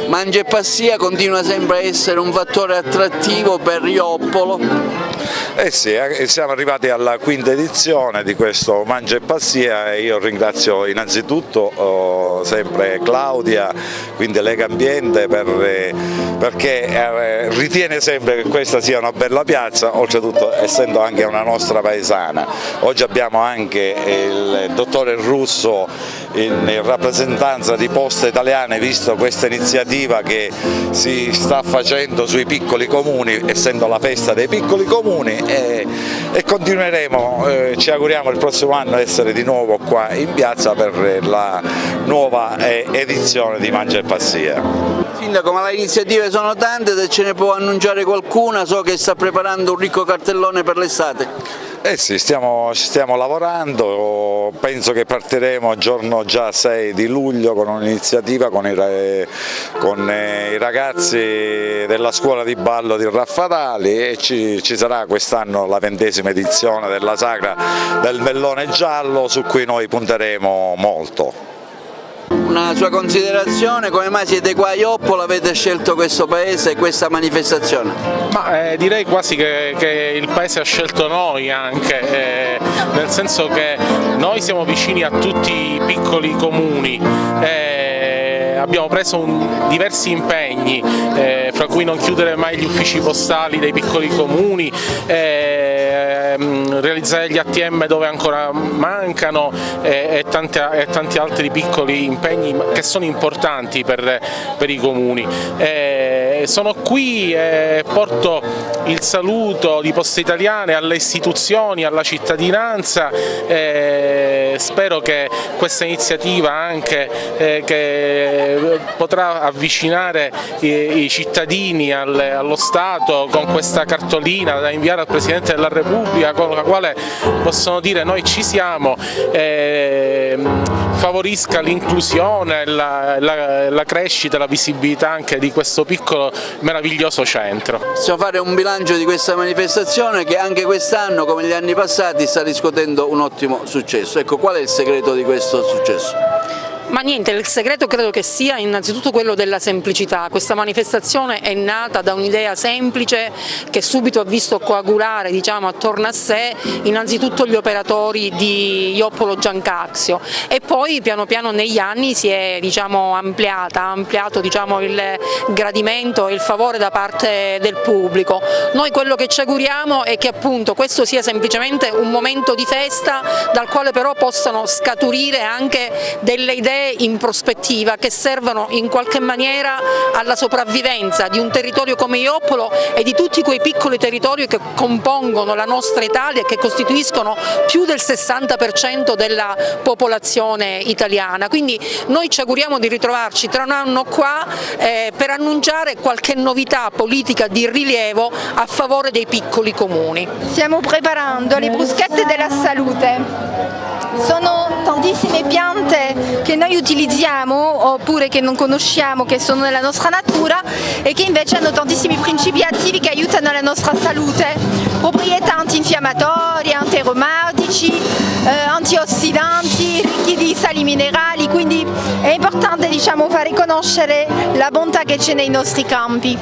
Mangia e Passia continua sempre a essere un fattore attrattivo per Ioppolo. Eh sì, siamo arrivati alla quinta edizione di questo Mangia e Passia e io ringrazio innanzitutto sempre Claudia, quindi Lega Ambiente, perché ritiene sempre che questa sia una bella piazza, oltretutto essendo anche una nostra paesana. Oggi abbiamo anche il dottore Russo in rappresentanza di Poste Italiane, visto questa iniziativa che si sta facendo sui piccoli comuni, essendo la festa dei piccoli comuni, e continueremo, ci auguriamo il prossimo anno essere di nuovo qua in piazza per la nuova edizione di Mangia e Passia. Sindaco, ma le iniziative sono tante, se ce ne può annunciare qualcuna? So che sta preparando un ricco cartellone per l'estate. Eh sì, stiamo lavorando, penso che partiremo giorno già 6 di luglio con un'iniziativa con i ragazzi della scuola di ballo di Raffadali, e ci sarà quest'anno la 20ª edizione della sagra del Mellone Giallo, su cui noi punteremo molto. Una sua considerazione, come mai siete qua a Ioppolo, avete scelto questo paese e questa manifestazione? Ma direi quasi che il paese ha scelto noi anche, nel senso che noi siamo vicini a tutti i piccoli comuni. Abbiamo preso diversi impegni, fra cui non chiudere mai gli uffici postali dei piccoli comuni, realizzare gli ATM dove ancora mancano e tanti altri piccoli impegni che sono importanti per i comuni. Sono qui e porto il saluto di Poste Italiane alle istituzioni, alla cittadinanza. Spero che questa iniziativa anche che potrà avvicinare i cittadini allo Stato, con questa cartolina da inviare al Presidente della Repubblica, con la quale possono dire noi ci siamo, favorisca l'inclusione, la crescita, la visibilità anche di questo piccolo meraviglioso centro. Possiamo fare un bilancio di questa manifestazione che anche quest'anno, come gli anni passati, sta riscuotendo un ottimo successo. Ecco, qual è il segreto di questo successo? Ma niente, il segreto credo che sia innanzitutto quello della semplicità. Questa manifestazione è nata da un'idea semplice che subito ha visto coagulare, diciamo, attorno a sé innanzitutto gli operatori di Ioppolo Giancazio, e poi piano piano negli anni si è, diciamo, ampliato, diciamo, il gradimento e il favore da parte del pubblico. Noi quello che ci auguriamo è che appunto questo sia semplicemente un momento di festa dal quale però possano scaturire anche delle idee in prospettiva che servano in qualche maniera alla sopravvivenza di un territorio come Ioppolo e di tutti quei piccoli territori che compongono la nostra Italia e che costituiscono più del 60% della popolazione italiana. Quindi noi ci auguriamo di ritrovarci tra un anno qua per annunciare qualche novità politica di rilievo a favore dei piccoli comuni. Stiamo preparando le bruschette della salute. Sono tantissime piante che noi utilizziamo oppure che non conosciamo, che sono nella nostra natura e che invece hanno tantissimi principi attivi che aiutano la nostra salute, proprietà antinfiammatorie, antireumatici, antiossidanti, ricchi di sali minerali, quindi è importante, diciamo, fare conoscere la bontà che c'è nei nostri campi.